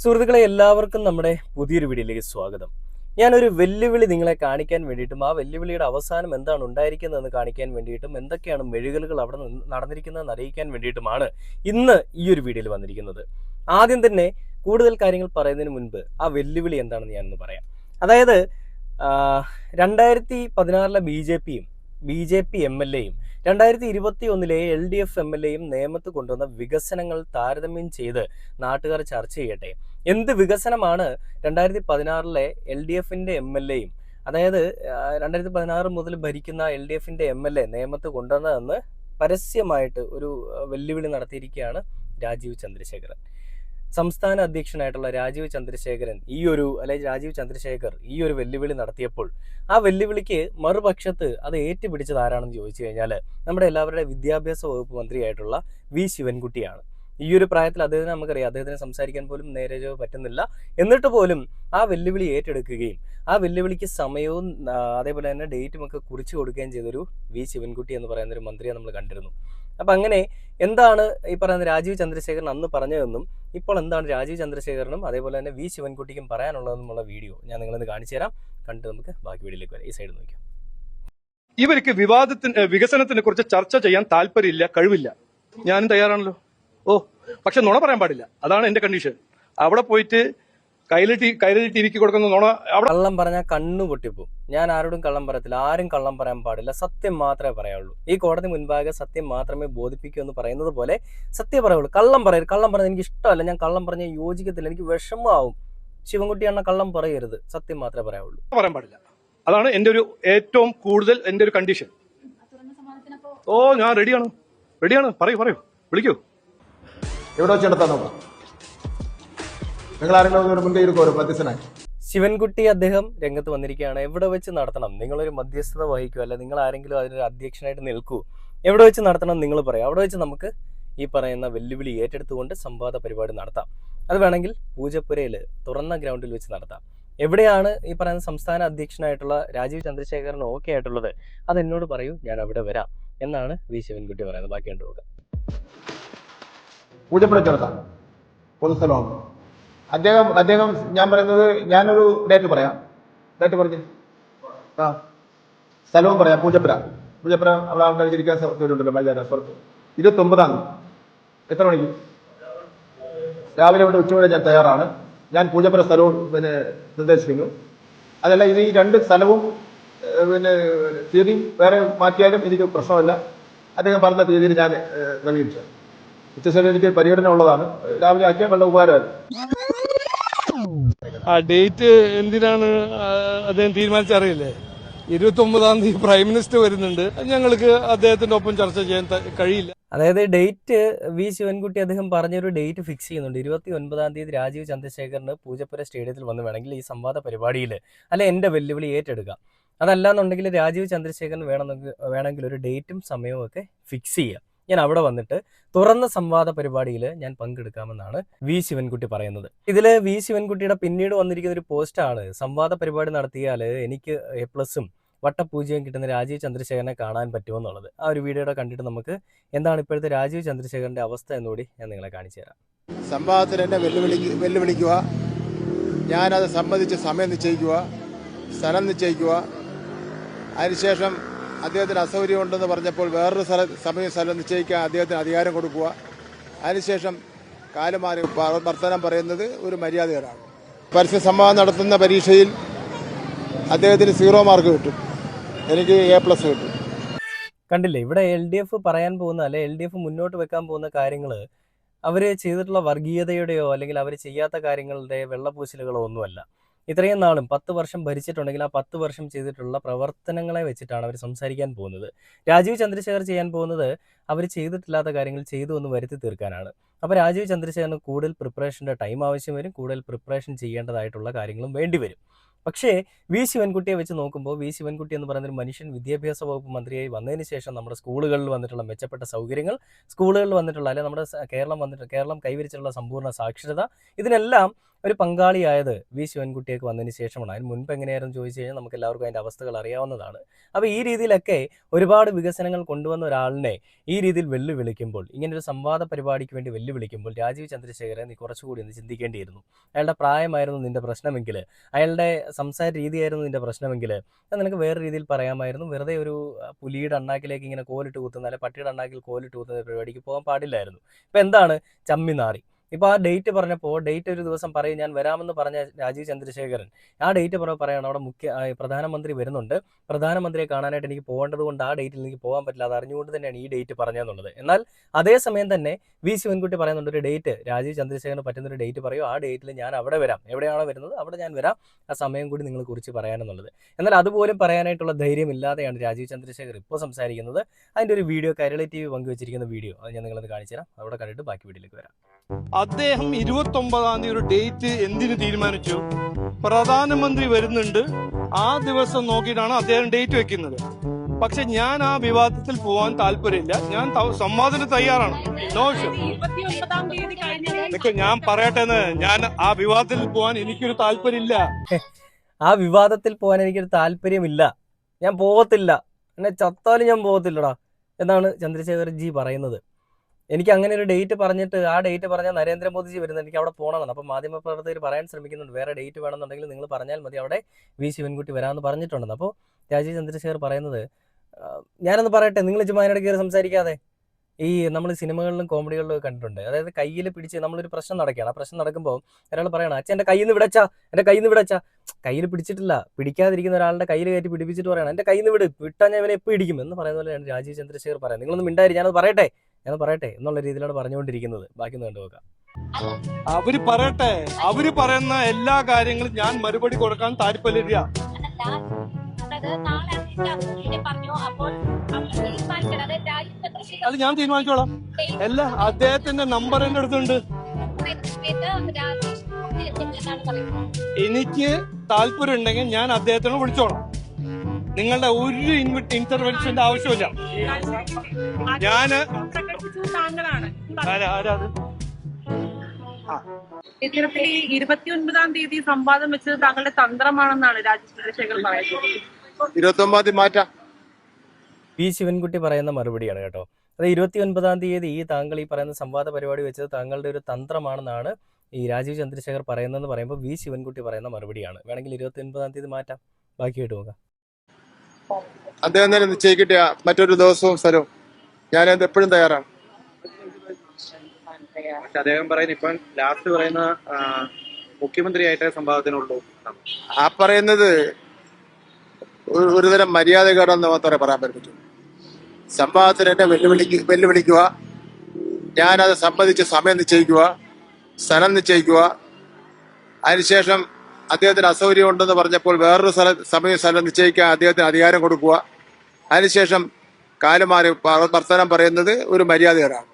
സുഹൃത്തുക്കളെ എല്ലാവർക്കും നമ്മുടെ പുതിയൊരു വീഡിയോയിലേക്ക് സ്വാഗതം. ഞാനൊരു വെല്ലുവിളി നിങ്ങളെ കാണിക്കാൻ വേണ്ടിയിട്ടും ആ വെല്ലുവിളിയുടെ അവസാനം എന്താണ് ഉണ്ടായിരിക്കുന്നതെന്ന് കാണിക്കാൻ വേണ്ടിയിട്ടും എന്തൊക്കെയാണ് മെഴുകലുകൾ അവിടെ നടന്നിരിക്കുന്നതെന്ന് അറിയിക്കാൻ വേണ്ടിയിട്ടുമാണ് ഇന്ന് ഈ ഒരു വീഡിയോയിൽ വന്നിരിക്കുന്നത്. ആദ്യം തന്നെ കൂടുതൽ കാര്യങ്ങൾ പറയുന്നതിന് മുൻപ് ആ വെല്ലുവിളി എന്താണെന്ന് ഞാനൊന്ന് പറയാം. അതായത് 2016 B J P M L എയും 2021 LDF എം എൽ എയും നേമത്ത് കൊണ്ടുവന്ന വികസനങ്ങൾ താരതമ്യം ചെയ്ത് നാട്ടുകാർ ചർച്ച ചെയ്യട്ടെ. എന്ത് വികസനമാണ് 2016 LDFിന്റെ എം എൽ എയും, അതായത് 2016 മുതൽ ഭരിക്കുന്ന LDFിന്റെ എം എൽ എ നേമത്ത് കൊണ്ടുവന്നതെന്ന് പരസ്യമായിട്ട് ഒരു വെല്ലുവിളി നടത്തിയിരിക്കുകയാണ് രാജീവ് ചന്ദ്രശേഖരൻ. സംസ്ഥാന അധ്യക്ഷനായിട്ടുള്ള രാജീവ് ചന്ദ്രശേഖർ ഈ ഒരു വെല്ലുവിളി നടത്തിയപ്പോൾ ആ വെല്ലുവിളിക്ക് മറുപക്ഷത്ത് അത് ഏറ്റുപിടിച്ചത് ആരാണെന്ന് ചോദിച്ചു കഴിഞ്ഞാൽ നമ്മുടെ എല്ലാവരുടെ വിദ്യാഭ്യാസ വകുപ്പ് മന്ത്രിയായിട്ടുള്ള വി ശിവൻകുട്ടിയാണ്. ഈ ഒരു പ്രായത്തിൽ അദ്ദേഹത്തിന് നമുക്കറിയാം, അദ്ദേഹത്തിന് സംസാരിക്കാൻ പോലും നേരെ പറ്റുന്നില്ല. എന്നിട്ട് പോലും ആ വെല്ലുവിളി ഏറ്റെടുക്കുകയും ആ വെല്ലുവിളിക്ക് സമയവും അതേപോലെ തന്നെ ഡേറ്റും ഒക്കെ കുറിച്ചു കൊടുക്കുകയും ചെയ്തൊരു വി ശിവൻകുട്ടി എന്ന് പറയുന്ന ഒരു മന്ത്രിയെ നമ്മൾ കണ്ടിരുന്നു. അപ്പം അങ്ങനെ എന്താണ് ഈ പറയുന്ന രാജീവ് ചന്ദ്രശേഖരൻ അന്ന് പറഞ്ഞതെന്നും ഇപ്പോൾ എന്താണ് രാജീവ് ചന്ദ്രശേഖരനും അതേപോലെ തന്നെ വി ശിവൻകുട്ടിക്കും പറയാനുള്ളതെന്നുള്ള വീഡിയോ ഞാൻ നിങ്ങളിന്ന് കാണിച്ചു തരാം. കണ്ടിട്ട് നമുക്ക് ബാക്കി വീഡിയോയിലേക്ക് വരാം. ഈ സൈഡ് നോക്കാം. ഇവർക്ക് വികസനത്തിനെ കുറിച്ച് ചർച്ച ചെയ്യാൻ താല്പര്യമില്ല, കഴിവില്ല. ഞാനും തയ്യാറാണല്ലോ. പക്ഷെ നുണ പറയാൻ പാടില്ല. അതാണ് എന്റെ കണ്ടീഷൻ. അവിടെ പോയിട്ട് കൈരളി ടിവിക്ക് കൊടുക്കുന്ന നുണ കള്ളം പറഞ്ഞാൽ കണ്ണു പൊട്ടിപ്പോ. ഞാൻ ആരോടും കള്ളം പറയത്തില്ല, ആരും കള്ളം പറയാൻ പാടില്ല, സത്യം മാത്രമേ പറയാവുള്ളൂ. ഈ കോടതി മുൻപാകെ സത്യം മാത്രമേ ബോധിപ്പിക്കൂ എന്ന് പറയുന്നത് പോലെ സത്യം പറയുള്ളൂ. കള്ളം പറയുന്നത് എനിക്ക് ഇഷ്ടമല്ല, ഞാൻ കള്ളം പറഞ്ഞ യോജിക്കത്തില്ല, എനിക്ക് വിഷമമാവും. ശിവൻകുട്ടി അണ്ണ കള്ളം പറയരുത്, സത്യം മാത്രമേ പറയാവുള്ളൂ. പറയാൻ പാടില്ല. അതാണ് എന്റെ ഒരു ഏറ്റവും കൂടുതൽ എന്റെ ഒരു കണ്ടീഷൻ. ഞാൻ റെഡിയാണ്. പറയൂ വിളിക്കൂ. എവിടെ വെച്ച് നടത്താൻ നോക്കാം. നിങ്ങൾ ആരെങ്കിലും മുൻകൈ എടുക്കുമോ മധ്യസ്ഥനായി? ശിവൻകുട്ടി അദ്ദേഹം രംഗത്ത് വന്നിരിക്കുകയാണ്. എവിടെ വെച്ച് നടത്തണം, നിങ്ങളൊരു മധ്യസ്ഥത വഹിക്കൂ, അല്ല നിങ്ങൾ ആരെങ്കിലും അതിനൊരു അധ്യക്ഷനായിട്ട് നിൽക്കൂ. എവിടെ വെച്ച് നടത്തണം നിങ്ങൾ പറയാം. അവിടെ വെച്ച് നമുക്ക് ഈ പറയുന്ന വെല്ലുവിളി ഏറ്റെടുത്തുകൊണ്ട് സംവാദ പരിപാടി നടത്താം. അത് വേണമെങ്കിൽ പൂജപ്പുരയിൽ തുറന്ന ഗ്രൗണ്ടിൽ വെച്ച് നടത്താം. എവിടെയാണ് ഈ പറയുന്ന സംസ്ഥാന അധ്യക്ഷനായിട്ടുള്ള രാജീവ് ചന്ദ്രശേഖരൻ ഓക്കെ ആയിട്ടുള്ളത് അത് എന്നോട് പറയൂ, ഞാൻ അവിടെ വരാം എന്നാണ് വി ശിവൻകുട്ടി പറയുന്നത്. ബാക്കി കണ്ടുപോകാം. പൂജപ്പുര ചേർത്താം, പൊതുസ്ഥലമാണ്. അദ്ദേഹം ഞാൻ പറയുന്നത്, ഞാനൊരു ഡേറ്റ് പറയാം. ഡേറ്റ് പറഞ്ഞ് സ്ഥലവും പറയാം. പൂജപ്പുര അവിടെ ആൾക്കാർ ഇരിക്കാൻ സൗകര്യമുണ്ടല്ലോ, വൈകുന്നേരം പുറത്ത്. 29 എത്ര മണിക്ക്? രാവിലെ ഇവിടെ ഉച്ചവരെ ഞാൻ തയ്യാറാണ്. ഞാൻ പൂജപ്പുര സ്ഥലവും നിർദ്ദേശിക്കുന്നു. അതല്ല, ഇത് ഈ രണ്ട് സ്ഥലവും തീയതി വേറെ മാറ്റിയാലും എനിക്ക് പ്രശ്നമല്ല. അദ്ദേഹം പറഞ്ഞ തീയതിയിൽ ഞാൻ ക്രമീകരിച്ചു. ഉച്ചശേഷം എനിക്ക് പര്യടനം ഉള്ളതാണ്. രാവിലെ ആക്കിയാൽ വളരെ ഉപകാരമായിരുന്നു. ആ ഡേറ്റ് എന്തിനാണ് അദ്ദേഹം തീരുമാനിച്ചറിയില്ലേ? 29 പ്രൈം മിനിസ്റ്റർ വരുന്നുണ്ട്. ഞങ്ങൾക്ക് അദ്ദേഹത്തിന്റെ ഒപ്പം ചർച്ച ചെയ്യാൻ കഴിയില്ല. അതായത് ഡേറ്റ് വി ശിവൻകുട്ടി അദ്ദേഹം പറഞ്ഞൊരു ഡേറ്റ് ഫിക്സ് ചെയ്യുന്നുണ്ട്. 29 രാജീവ് ചന്ദ്രശേഖരന് പൂജപ്പുര സ്റ്റേഡിയത്തിൽ വന്ന് വേണമെങ്കിൽ ഈ സംവാദ പരിപാടിയിൽ അല്ലെ എൻ്റെ വെല്ലുവിളി ഏറ്റെടുക്കാം. അതല്ലാന്നുണ്ടെങ്കിൽ രാജീവ് ചന്ദ്രശേഖരൻ വേണമെങ്കിൽ ഒരു ഡേറ്റും സമയവും ഒക്കെ ഫിക്സ് ചെയ്യാം. ഞാൻ അവിടെ വന്നിട്ട് തുറന്ന സംവാദ പരിപാടിയിൽ ഞാൻ പങ്കെടുക്കാമെന്നാണ് വി ശിവൻകുട്ടി പറയുന്നത്. ഇതില് വി ശിവൻകുട്ടിയുടെ പിന്നീട് വന്നിരിക്കുന്ന ഒരു പോസ്റ്റാണ്, സംവാദ പരിപാടി നടത്തിയാൽ എനിക്ക് A+ വട്ടപൂജ്യം കിട്ടുന്ന രാജീവ് ചന്ദ്രശേഖരനെ കാണാൻ പറ്റുമെന്നുള്ളത്. ആ ഒരു വീഡിയോയുടെ കണ്ടിട്ട് നമുക്ക് എന്താണ് ഇപ്പോഴത്തെ രാജീവ് ചന്ദ്രശേഖരന്റെ അവസ്ഥ എന്നുകൂടി ഞാൻ നിങ്ങളെ കാണിച്ചു തരാം. സംവാദത്തിന് എന്നെ വെല്ലുവിളിക്കുക, ഞാനത് സംബന്ധിച്ച് സമയം നിശ്ചയിക്കുക, സ്ഥലം നിശ്ചയിക്കുക. അതിനുശേഷം അദ്ദേഹത്തിന് അസൗകര്യമുണ്ടെന്ന് പറഞ്ഞപ്പോൾ വേറൊരു സ്ഥലം നിശ്ചയിക്കാൻ അദ്ദേഹത്തിന് അധികാരം കൊടുക്കുക. അതിനുശേഷം കാലുമാറി വർത്തമാനം പറയുന്നത് ഒരു മര്യാദകേടാണ്. പരസ്യ സംവാദം നടത്തുന്ന പരീക്ഷയിൽ അദ്ദേഹത്തിന് 0 മാർക്ക് കിട്ടും, എനിക്ക് A+ കിട്ടും. കണ്ടില്ലേ, ഇവിടെ LDF പറയാൻ പോകുന്ന അല്ലെ LDF മുന്നോട്ട് വെക്കാൻ പോകുന്ന കാര്യങ്ങൾ അവർ ചെയ്തിട്ടുള്ള വർഗീയതയുടെയോ അല്ലെങ്കിൽ അവർ ചെയ്യാത്ത കാര്യങ്ങളുടെ വെള്ളപൂശലുകളോ ഒന്നുമല്ല. ഇത്രയും നാളും 10 വർഷം ഭരിച്ചിട്ടുണ്ടെങ്കിൽ ആ 10 വർഷം ചെയ്തിട്ടുള്ള പ്രവർത്തനങ്ങളെ വെച്ചിട്ടാണ് അവർ സംസാരിക്കാൻ പോകുന്നത്. രാജീവ് ചന്ദ്രശേഖർ ചെയ്യാൻ പോകുന്നത് അവർ ചെയ്തിട്ടില്ലാത്ത കാര്യങ്ങൾ ചെയ്തു എന്ന് വരുത്തി തീർക്കാനാണ്. അപ്പോൾ രാജീവ് ചന്ദ്രശേഖരന് കൂടുതൽ പ്രിപ്പറേഷൻ്റെ ടൈം ആവശ്യം വരും, കൂടുതൽ പ്രിപ്പറേഷൻ ചെയ്യേണ്ടതായിട്ടുള്ള കാര്യങ്ങളും വേണ്ടിവരും. പക്ഷേ വി ശിവൻകുട്ടിയെ വെച്ച് നോക്കുമ്പോൾ വി ശിവൻകുട്ടി എന്ന് പറയുന്നൊരു മനുഷ്യൻ വിദ്യാഭ്യാസ വകുപ്പ് മന്ത്രിയായി വന്നതിന് ശേഷം നമ്മുടെ സ്കൂളുകളിൽ വന്നിട്ടുള്ള മെച്ചപ്പെട്ട സൗകര്യങ്ങൾ, സ്കൂളുകളിൽ വന്നിട്ടുള്ള അല്ലെങ്കിൽ നമ്മുടെ കേരളം കൈവരിച്ചിട്ടുള്ള സമ്പൂർണ്ണ സാക്ഷരത, ഇതിനെല്ലാം ഒരു പങ്കാളിയായത് വി ശിവൻകുട്ടിയൊക്കെ വന്നതിന് ശേഷമാണ്. അതിന് മുൻപ് എങ്ങനെയായിരുന്നു ചോദിച്ചു കഴിഞ്ഞാൽ നമുക്ക് എല്ലാവർക്കും അതിൻ്റെ അവസ്ഥകൾ അറിയാവുന്നതാണ്. അപ്പോൾ ഈ രീതിയിലൊക്കെ ഒരുപാട് വികസനങ്ങൾ കൊണ്ടുവന്ന ഒരാളിനെ ഈ രീതിയിൽ വെല്ലുവിളിക്കുമ്പോൾ, ഇങ്ങനൊരു സംവാദ പരിപാടിക്ക് വേണ്ടി വെല്ലുവിളിക്കുമ്പോൾ രാജീവ് ചന്ദ്രശേഖരൻ നീ കുറച്ചുകൂടി ഒന്ന് ചിന്തിക്കേണ്ടിയിരുന്നു. അയാളുടെ പ്രായമായിരുന്നു നിന്റെ പ്രശ്നമെങ്കിൽ, അയാളുടെ സംസാര രീതിയായിരുന്നു നിന്റെ പ്രശ്നമെങ്കിൽ അത് നിനക്ക് വേറെ രീതിയിൽ പറയാമായിരുന്നു. വെറുതെ ഒരു പുലിയുടെ അണ്ണാക്കിലേക്ക് ഇങ്ങനെ കോലിട്ട് കുത്തുന്ന, അല്ലെങ്കിൽ പട്ടിയുടെ അണ്ണാക്കിൽ കോലിട്ട് കുത്തുന്ന പരിപാടിക്ക് പോകാൻ പാടില്ലായിരുന്നു. ഇപ്പം എന്താണ് ചമ്മി നാറി. ഇപ്പോൾ ആ ഡേറ്റ് പറഞ്ഞപ്പോൾ ഡേറ്റ് ഒരു ദിവസം പറയും ഞാൻ വരാമെന്ന് പറഞ്ഞ രാജീവ് ചന്ദ്രശേഖരൻ ആ ഡേറ്റ് പറയണം അവിടെ പ്രധാനമന്ത്രി വരുന്നുണ്ട്, പ്രധാനമന്ത്രിയെ കാണാനായിട്ട് എനിക്ക് പോകേണ്ടത് കൊണ്ട് ആ ഡേറ്റിൽ എനിക്ക് പോകാൻ പറ്റില്ല, അത് അറിഞ്ഞുകൊണ്ട് തന്നെയാണ് ഈ ഡേറ്റ് പറഞ്ഞതെന്നുള്ളത്. എന്നാൽ അതേസമയം തന്നെ വി ശിവൻകുട്ടി പറയുന്നുണ്ട് ഒരു ഡേറ്റ്, രാജീവ് ചന്ദ്രശേഖരന് പറ്റുന്നൊരു ഡേറ്റ് പറയും, ആ ഡേറ്റിൽ ഞാൻ അവിടെ വരാം, എവിടെയാണോ വരുന്നത് അവിടെ ഞാൻ വരാം, ആ സമയം കൂടി നിങ്ങൾ കുറിച്ച് പറയാനെന്നുള്ളത്. എന്നാൽ അതുപോലും പറയാനായിട്ടുള്ള ധൈര്യമില്ലാതെയാണ് രാജീവ് ചന്ദ്രശേഖർ ഇപ്പോൾ സംസാരിക്കുന്നത്. അതിൻ്റെ ഒരു വീഡിയോ കൈരളി TV പങ്കുവച്ചിരിക്കുന്ന വീഡിയോ അത് ഞാൻ നിങ്ങളത് കാണിച്ചു തരാം. അവിടെ കണ്ടിട്ട് ബാക്കി വീഡിയോയിലേക്ക് വരാം. അദ്ദേഹം 29-ാം തീയതി ഒരു ഡേറ്റ് എന്തിനു തീരുമാനിച്ചു? പ്രധാനമന്ത്രി വരുന്നുണ്ട്, ആ ദിവസം നോക്കിയിട്ടാണ് അദ്ദേഹം ഡേറ്റ് വെക്കുന്നത്. പക്ഷെ ഞാൻ ആ വിവാദത്തിൽ പോവാൻ താല്പര്യമില്ല, ഞാൻ സംവാദത്തിന് തയ്യാറാണ്. No issue. ഞാൻ പറയട്ടെ, ഞാൻ ആ വിവാദത്തിൽ പോവാൻ എനിക്കൊരു താല്പര്യമില്ല. ആ വിവാദത്തിൽ പോകാൻ എനിക്കൊരു താല്പര്യമില്ല, ഞാൻ പോകത്തില്ല, എന്നെ ചത്താലും ഞാൻ പോകത്തില്ലടാ എന്നാണ് ചന്ദ്രശേഖർ ജി പറയുന്നത്. എനിക്ക് അങ്ങനെ ഒരു ഡേറ്റ് പറഞ്ഞിട്ട് ആ ഡേറ്റ് പറഞ്ഞാൽ നരേന്ദ്രമോദിജി വരുന്നത്, എനിക്ക് അവിടെ പോകണമെന്നാണ്. അപ്പം മാധ്യമപ്രവർത്തകർ പറയാൻ ശ്രമിക്കുന്നുണ്ട് വേറെ ഡേറ്റ് വേണമെന്നുണ്ടെങ്കിൽ നിങ്ങൾ പറഞ്ഞാൽ മതി, അവിടെ വി ശിവൻകുട്ടി വരാമെന്ന് പറഞ്ഞിട്ടുണ്ടെന്ന്. അപ്പോൾ രാജീവ് ചന്ദ്രശേഖർ പറയുന്നത് ഞാനൊന്ന് പറയട്ടെ, നിങ്ങൾ ചുമ്മാ അതിനിടെ കയറി സംസാരിക്കാതെ. ഈ നമ്മൾ സിനിമകളിലും കോമഡികളിലും കണ്ടിട്ടുണ്ട്, അതായത് കയ്യിൽ പിടിച്ച് നമ്മളൊരു പ്രശ്നം നടക്കുകയാണ്, ആ പ്രശ്നം നടക്കുമ്പോൾ ഒരാൾ പറയണം അച്ഛൻ എൻ്റെ കയ്യിൽ നിന്ന് വിടച്ചാ, എൻ്റെ കയ്യിൽ നിന്ന് വിടച്ചാ. കയ്യിൽ പിടിച്ചിട്ടില്ല, പിടിക്കാതിരിക്കുന്ന ഒരാളുടെ കയ്യിൽ കയറ്റി പിടിപ്പിച്ചിട്ട് പറയണം എൻ്റെ കയ്യിൽ നിന്ന് വിട്ടാൽ ഞാൻ ഇവനെ എപ്പോൾ ഇടിക്കും എന്ന് പറയുന്ന പോലെയാണ് രാജീവ് ചന്ദ്രശേഖർ പറയുന്നത്. നിങ്ങളൊന്നും മിണ്ടായി, ഞാനത് പറയട്ടെ എന്നുള്ള രീതിയിലാണ് പറഞ്ഞുകൊണ്ടിരിക്കുന്നത്. ബാക്കി ഒന്ന് കണ്ടുനോക്കാം. അവര് പറയട്ടെ, അവര് പറയുന്ന എല്ലാ കാര്യങ്ങളും ഞാൻ മറുപടി കൊടുക്കാൻ താല്പര്യമില്ല. അത് ഞാൻ തീരുമാനിച്ചോളാം. അല്ല, അദ്ദേഹത്തിന്റെ നമ്പർ എന്റെ അടുത്തുണ്ട്. എനിക്ക് താല്പര്യം ഉണ്ടെങ്കിൽ ഞാൻ അദ്ദേഹത്തിനെ വിളിച്ചോളാം. നിങ്ങളുടെ ഒരു ഇന്റർവെൻഷന്റെ ആവശ്യമില്ല. ഞാന് ആരാത്? ഇത്തരത്തിൽ 29-ാം തീയതി സംവാദം വെച്ചത് താങ്കളുടെ തന്ത്രമാണെന്നാണ് രാജീവ് ചന്ദ്രശേഖർ പറയുന്നത്. 29-ാം തീയതി മാറ്റാം. വി ശിവൻകുട്ടി പറയുന്ന മറുപടിയാണ് കേട്ടോ. അത് 29-ാം തീയതി താങ്കൾ ഈ പറയുന്ന സംവാദ പരിപാടി വെച്ചത് താങ്കളുടെ ഒരു തന്ത്രമാണെന്നാണ് ഈ രാജീവ് ചന്ദ്രശേഖർ പറയുന്നതെന്ന് പറയുമ്പോൾ വി ശിവൻകുട്ടി പറയുന്ന മറുപടിയാണ്. വേണമെങ്കിൽ 29-ാം തീയതി മാറ്റാം. ബാക്കിയായിട്ട് നോക്കാം. അദ്ദേഹം തന്നെ നിശ്ചയിക്കട്ടെ മറ്റൊരു ദിവസവും സ്ഥലവും, ഞാനത് എപ്പോഴും തയ്യാറാണ്. അദ്ദേഹം പറയുന്നത് ഇപ്പം ലാസ്റ്റ് പറയുന്ന മുഖ്യമന്ത്രിയായിട്ടേ സംഭവത്തിനുള്ളൂ. ആ പറയുന്നത് ഒരുതരം മര്യാദകേടെന്ന് മാത്രമേ പറയാൻ പറ്റൂ. സംവാദത്തിന് എന്നെ വെല്ലുവിളിക്കുക, ഞാനത് സംബന്ധിച്ച് സമയം നിശ്ചയിക്കുക, സ്ഥലം നിശ്ചയിക്കുക, അതിനുശേഷം അദ്ദേഹത്തിന് അസൗകര്യം ഉണ്ടെന്ന് പറഞ്ഞപ്പോൾ വേറൊരു സ്ഥലം നിശ്ചയിക്കാൻ അദ്ദേഹത്തിന് അധികാരം കൊടുക്കുക, അതിനുശേഷം കാലുമാറി വർത്തമാനം പറയുന്നത് ഒരു മര്യാദകേടാണ്.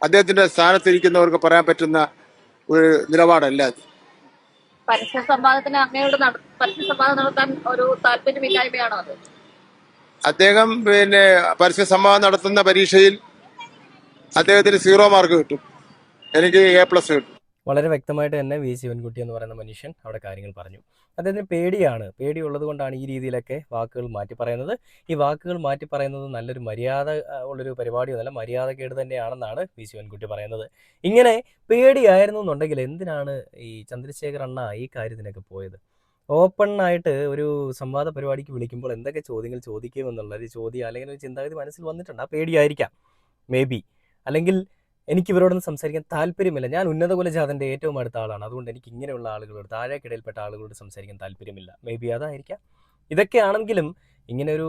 അദ്ദേഹത്തിന്റെ സ്ഥാനത്തിരിക്കുന്നവർക്ക് പറയാൻ പറ്റുന്ന ഒരു നിലപാടല്ല അത്. പരസ്യ സംവാദത്തിന് അങ്ങയോട് പരസ്യ സംവാദം നടത്താൻ ഒരു താല്പര്യമില്ലായ്മയാണോ അത്? അദ്ദേഹം പരസ്യ സംവാദം നടത്തുന്ന പരീക്ഷയിൽ അദ്ദേഹത്തിന് 0 മാർക്ക് കിട്ടും, എനിക്ക് A+ കിട്ടും. വളരെ വ്യക്തമായിട്ട് തന്നെ വി ശിവൻകുട്ടി എന്ന് പറയുന്ന മനുഷ്യൻ അവിടെ കാര്യങ്ങൾ പറഞ്ഞു. അദ്ദേഹത്തിന് പേടിയുള്ളത് കൊണ്ടാണ് ഈ രീതിയിലൊക്കെ വാക്കുകൾ മാറ്റി പറയുന്നത്. ഈ വാക്കുകൾ മാറ്റി പറയുന്നത് നല്ലൊരു മര്യാദ ഉള്ളൊരു പരിപാടിയൊന്നുമല്ല, മര്യാദക്കേട് തന്നെയാണെന്നാണ് വി ശിവൻകുട്ടി പറയുന്നത്. ഇങ്ങനെ പേടിയായിരുന്നു എന്നുണ്ടെങ്കിൽ എന്തിനാണ് ഈ ചന്ദ്രശേഖർ അണ്ണ ഈ കാര്യത്തിനൊക്കെ പോയത്? ഓപ്പണായിട്ട് ഒരു സംവാദ പരിപാടിക്ക് വിളിക്കുമ്പോൾ എന്തൊക്കെ ചോദ്യങ്ങൾ ചോദിക്കുമെന്നുള്ളൊരു ചോദ്യം അല്ലെങ്കിൽ ഒരു ചിന്താഗതി മനസ്സിൽ വന്നിട്ടുണ്ട്. ആ പേടിയായിരിക്കാം മേ ബി. അല്ലെങ്കിൽ എനിക്ക് ഇവരോടൊന്നും സംസാരിക്കാൻ താല്പര്യമില്ല, ഞാൻ ഉന്നത കുലജാതൻ്റെ ഏറ്റവും അടുത്ത ആളാണ്, അതുകൊണ്ട് എനിക്ക് ഇങ്ങനെയുള്ള ആളുകളോട്, താഴേക്കിടയിൽപ്പെട്ട ആളുകളോട് സംസാരിക്കാൻ താല്പര്യമില്ല. മേ ബി അതായിരിക്കാം. ഇതൊക്കെ ആണെങ്കിലും ഇങ്ങനെ ഒരു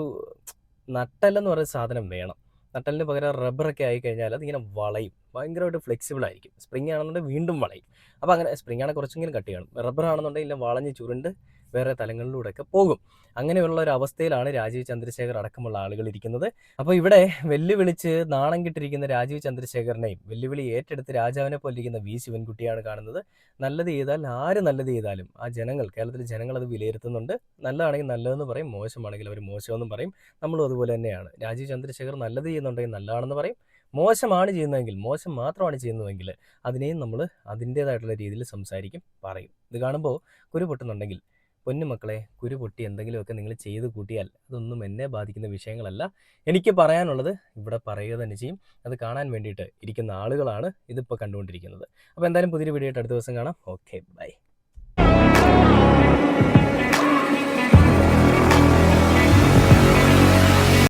നട്ടലെന്ന് പറയുന്ന സാധനം വേണം. നട്ടലിന് പകരം റബ്ബറൊക്കെ ആയിക്കഴിഞ്ഞാൽ അതിങ്ങനെ വളയും, ഭയങ്കരമായിട്ട് ഫ്ലെക്സിബിൾ ആയിരിക്കും. സ്പ്രിങ് ആണെന്നുണ്ടെങ്കിൽ വീണ്ടും വളയും. അപ്പോൾ അങ്ങനെ സ്പ്രിങ് ആണെങ്കിൽ കുറച്ചെങ്കിലും കട്ട് ചെയ്യണം, റബ്ബർ ആണെന്നുണ്ടെങ്കിൽ വളഞ്ഞ് ചുരുണ്ട് വേറെ തലങ്ങളിലൂടെയൊക്കെ പോകും. അങ്ങനെയുള്ള ഒരു അവസ്ഥയിലാണ് രാജീവ് ചന്ദ്രശേഖർ അടക്കമുള്ള ആളുകൾ ഇരിക്കുന്നത്. അപ്പോൾ ഇവിടെ വെല്ലുവിളിച്ച് നാണം കിട്ടിരിക്കുന്ന രാജീവ് ചന്ദ്രശേഖരനെയും വെല്ലുവിളി ഏറ്റെടുത്ത് രാജാവിനെ പോലിരിക്കുന്ന വി ശിവൻകുട്ടിയാണ് കാണുന്നത്. നല്ലത് ചെയ്താൽ ആര് നല്ലത് ചെയ്താലും ആ ജനങ്ങൾ, കേരളത്തിലെ ജനങ്ങൾ അത് വിലയിരുത്തുന്നുണ്ട്. നല്ലതാണെങ്കിൽ നല്ലതെന്ന് പറയും, മോശമാണെങ്കിൽ അവർ മോശമെന്നും പറയും. നമ്മളും അതുപോലെ തന്നെയാണ്. രാജീവ് ചന്ദ്രശേഖർ നല്ലത് ചെയ്യുന്നുണ്ടെങ്കിൽ നല്ലതാണെന്ന് പറയും, മോശമാണ് ചെയ്യുന്നതെങ്കിൽ, മോശം മാത്രമാണ് ചെയ്യുന്നതെങ്കിൽ അതിനെയും നമ്മൾ അതിൻ്റേതായിട്ടുള്ള രീതിയിൽ സംസാരിക്കും, പറയും. ഇത് കാണുമ്പോൾ കുരു പൊട്ടുന്നുണ്ടെങ്കിൽ പൊന്നുമക്കളെ, കുരു പൊട്ടി എന്തെങ്കിലുമൊക്കെ നിങ്ങൾ ചെയ്ത് കൂട്ടിയാൽ അതൊന്നും എന്നെ ബാധിക്കുന്ന വിഷയങ്ങളല്ല. എനിക്ക് പറയാനുള്ളത് ഇവിടെ പറയുക തന്നെ ചെയ്യും. അത് കാണാൻ വേണ്ടിയിട്ട് ഇരിക്കുന്ന ആളുകളാണ് ഇതിപ്പോൾ കണ്ടുകൊണ്ടിരിക്കുന്നത്. അപ്പോൾ എന്തായാലും പുതിയൊരു വീഡിയോ ആയിട്ട് അടുത്ത ദിവസം കാണാം. Okay, by.